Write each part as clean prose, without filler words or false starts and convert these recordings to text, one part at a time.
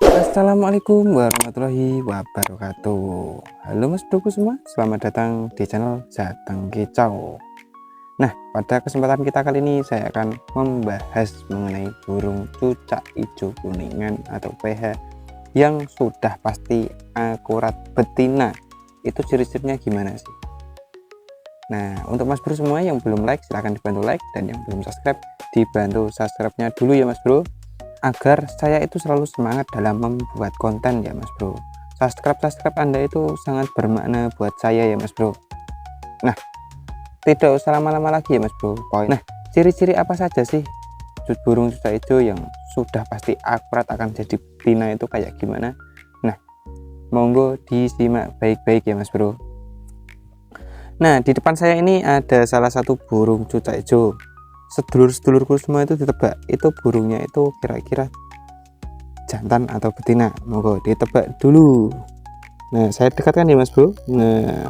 Assalamualaikum warahmatullahi wabarakatuh. Halo mas broku semua, selamat datang di channel Jateng Kicau. Nah, pada kesempatan kita kali ini saya akan membahas mengenai burung cucak hijau kuningan atau PH yang sudah pasti akurat betina. Itu ciri-cirinya gimana sih? Nah, untuk mas bro semua yang belum like silahkan dibantu like, dan yang belum subscribe dibantu subscribe-nya dulu ya mas bro, agar saya itu selalu semangat dalam membuat konten ya mas bro. Subscribe Anda itu sangat bermakna buat saya ya mas bro. Nah, tidak usah lama-lama lagi ya mas bro. Nah, ciri-ciri apa saja sih burung cucak hijau yang sudah pasti akurat akan jadi betina itu kayak gimana? Nah, monggo disimak baik-baik ya mas bro. Nah, di depan saya ini ada salah satu burung cucak hijau. Sedulur-sedulurku semua itu ditebak, itu burungnya itu kira-kira jantan atau betina. Monggo ditebak dulu. Nah, saya dekatkan ya mas bro. Nah,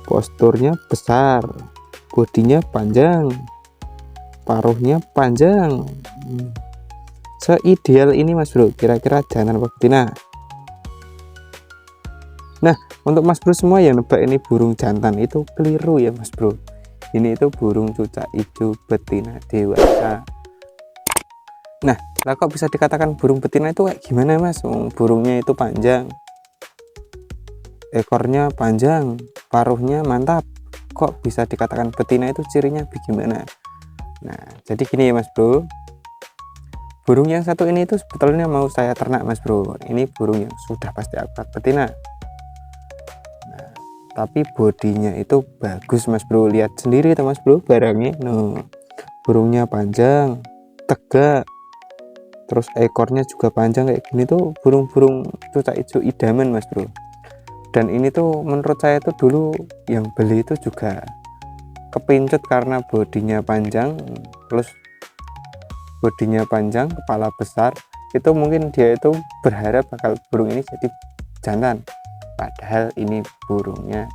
posturnya besar, bodinya panjang, paruhnya panjang. Seideal ini mas bro, kira-kira jantan atau betina? Nah, untuk mas bro semua yang nebak ini burung jantan itu keliru ya mas bro. Ini itu burung cucak hijau betina dewasa. Nah, lah kok bisa dikatakan burung betina itu kayak gimana mas? Burungnya itu panjang, ekornya panjang, paruhnya mantap. Kok bisa dikatakan betina itu cirinya bagaimana? Nah, jadi gini ya mas bro. Burung yang satu ini itu sebetulnya mau saya ternak mas bro. Ini burung yang sudah pasti akurat betina. Tapi bodinya itu bagus mas bro, lihat sendiri tuh mas bro barangnya. No, burungnya panjang, tegak, terus ekornya juga panjang kayak gini tuh burung-burung cucak hijau idaman mas bro. Dan ini tuh menurut saya tuh dulu yang beli itu juga kepincut karena bodinya panjang, terus bodinya panjang, kepala besar, itu mungkin dia itu berharap bakal burung ini jadi jantan. Padahal ini burungnya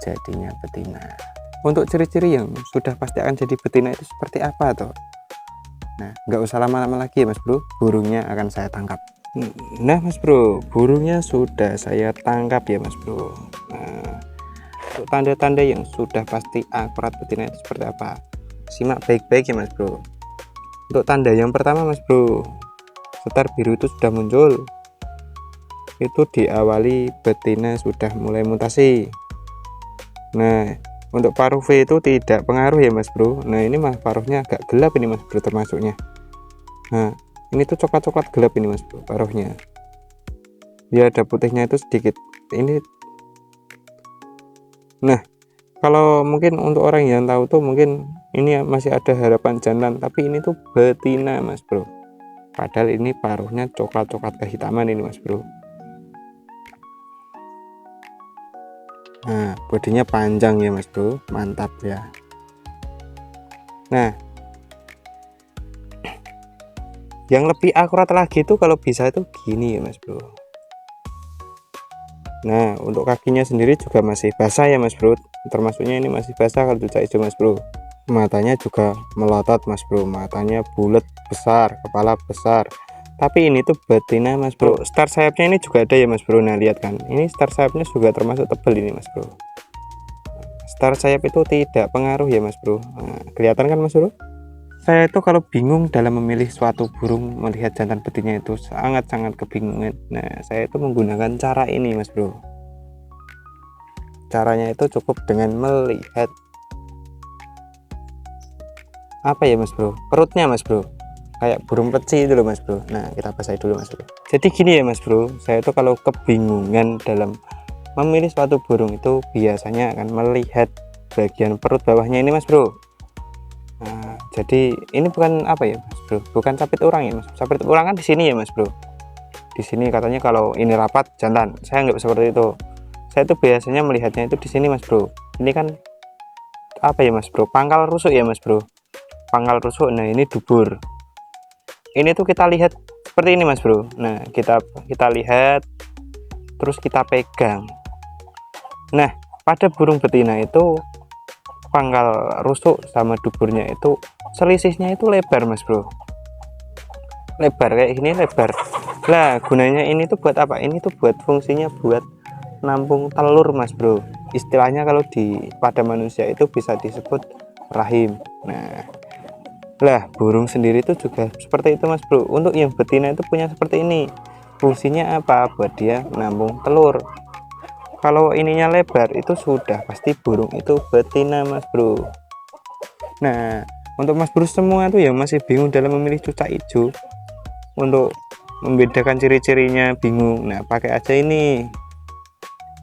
jadinya betina. Untuk ciri-ciri yang sudah pasti akan jadi betina itu seperti apa tuh? Nah, nggak usah lama-lama lagi ya mas bro, burungnya akan saya tangkap. Nah mas bro, burungnya sudah saya tangkap ya mas bro. Nah, untuk tanda-tanda yang sudah pasti akurat betina itu seperti apa? Simak baik-baik ya mas bro. Untuk tanda yang pertama mas bro, setar biru itu sudah muncul. Itu diawali betina sudah mulai mutasi. Nah, untuk paruh V itu tidak pengaruh ya mas bro. Nah, ini mah paruhnya agak gelap ini mas bro termasuknya. Nah, ini tuh coklat-coklat gelap ini mas bro paruhnya. Ya ada putihnya itu sedikit. Ini. Nah, kalau mungkin untuk orang yang tahu tuh mungkin ini masih ada harapan jantan, tapi ini tuh betina mas bro. Padahal ini paruhnya coklat-coklat kehitaman ini mas bro. Nah, bodinya panjang ya mas bro, mantap ya. Nah, yang lebih akurat lagi itu kalau bisa itu gini ya mas bro. Nah, untuk kakinya sendiri juga masih basah ya mas bro, termasuknya ini masih basah kalau cucak hijau mas bro. Matanya juga melotot mas bro, matanya bulat besar, kepala besar. Tapi ini tuh betina mas bro. Star sayapnya ini juga ada ya mas bro. Nah lihat kan, ini star sayapnya juga termasuk tebal ini mas bro. Star sayap itu tidak pengaruh ya mas bro. Nah, kelihatan kan mas bro. Saya itu kalau bingung dalam memilih suatu burung, melihat jantan betina itu sangat-sangat kebingungan. Nah, saya itu menggunakan cara ini mas bro. Caranya itu cukup dengan melihat apa ya mas bro, perutnya mas bro, kayak burung peci itu loh mas bro. Nah, kita basahi dulu mas bro. Jadi gini ya mas bro, saya itu kalau kebingungan dalam memilih suatu burung itu biasanya akan melihat bagian perut bawahnya ini mas bro. Nah, jadi ini bukan apa ya mas bro, bukan capit orang ya mas. Capit orang kan di sini ya mas bro. Di sini katanya kalau ini rapat jantan. Saya nggak seperti itu. Saya itu biasanya melihatnya itu di sini mas bro. Ini kan apa ya mas bro, pangkal rusuk ya mas bro. Pangkal rusuk. Nah, ini dubur. Ini tuh kita lihat seperti ini mas bro. Nah, kita lihat terus kita pegang. Nah, pada burung betina itu pangkal rusuk sama duburnya itu selisihnya itu lebar mas bro. Lebar kayak gini, lebar. Lah gunanya ini tuh buat apa? Ini tuh buat fungsinya buat nampung telur mas bro, istilahnya kalau pada manusia itu bisa disebut rahim. Nah lah burung sendiri itu juga seperti itu mas bro, untuk yang betina itu punya seperti ini, fungsinya apa? Buat dia nampung telur. Kalau ininya lebar itu sudah pasti burung itu betina mas bro. Nah untuk mas bro semua tuh yang masih bingung dalam memilih cucak hijau, untuk membedakan ciri-cirinya bingung, nah pakai aja ini,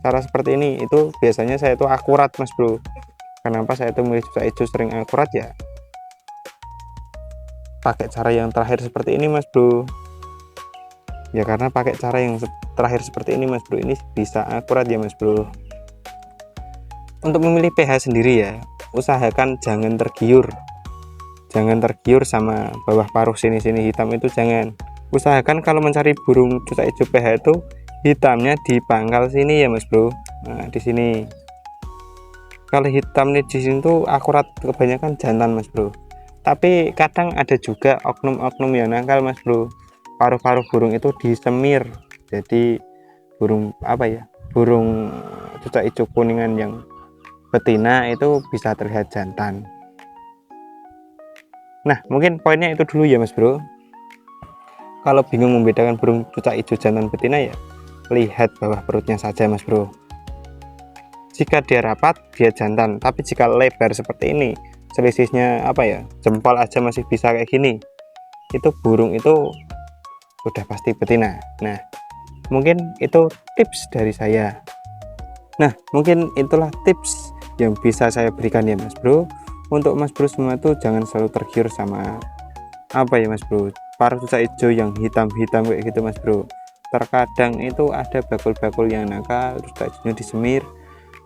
cara seperti ini. Itu biasanya saya tuh akurat mas bro. Kenapa saya tuh memilih cucak hijau sering akurat ya, pakai cara yang terakhir seperti ini mas bro. Ya karena pakai cara yang terakhir seperti ini mas bro, ini bisa akurat ya mas bro. Untuk memilih pH sendiri ya, usahakan jangan tergiur sama bawah paruh sini hitam itu jangan. Usahakan kalau mencari burung cucak hijau pH itu hitamnya di pangkal sini ya mas bro. Nah di sini, kalau hitam nih di sini tuh akurat, kebanyakan jantan mas bro. Tapi kadang ada juga oknum-oknum yang nakal mas bro, paruh-paruh burung itu disemir, jadi burung apa ya, burung cucak hijau kuningan yang betina itu bisa terlihat jantan. Nah mungkin poinnya itu dulu ya mas bro. Kalau bingung membedakan burung cucak hijau jantan betina ya lihat bawah perutnya saja mas bro. Jika dia rapat dia jantan, tapi jika lebar seperti ini, selisihnya apa ya, jempol aja masih bisa kayak gini, itu burung itu udah pasti betina. Nah mungkin itu tips dari saya. Nah mungkin itulah tips yang bisa saya berikan ya mas bro. Untuk mas bro semua tuh jangan selalu tergiur sama apa ya mas bro, paruh cucak hijau yang hitam-hitam kayak gitu mas bro. Terkadang itu ada bakul-bakul yang nakal, terus cucak hijaunya disemir,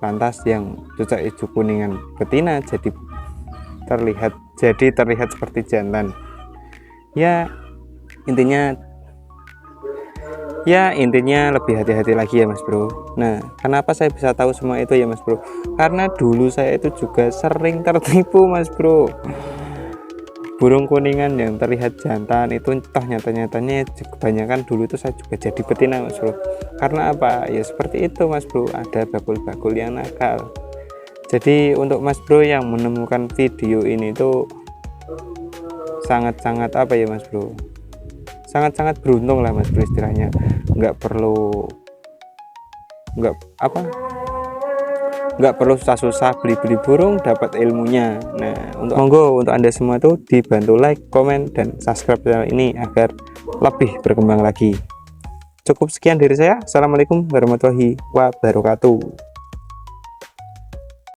lantas yang cucak hijau kuningan betina jadi terlihat seperti jantan. Ya intinya lebih hati-hati lagi ya mas bro. Nah kenapa saya bisa tahu semua itu ya mas bro, karena dulu saya itu juga sering tertipu mas bro. Burung kuningan yang terlihat jantan itu toh nyatanya kebanyakan dulu itu saya juga jadi betina mas bro. Karena apa ya, seperti itu mas bro, ada bakul-bakul yang nakal. Jadi untuk mas bro yang menemukan video ini tuh sangat-sangat apa ya mas bro, sangat-sangat beruntung lah mas bro istilahnya. Nggak perlu susah-susah beli burung, dapat ilmunya. Nah monggo untuk anda semua tuh dibantu like, komen, dan subscribe channel ini agar lebih berkembang lagi. Cukup sekian dari saya. Assalamualaikum warahmatullahi wabarakatuh.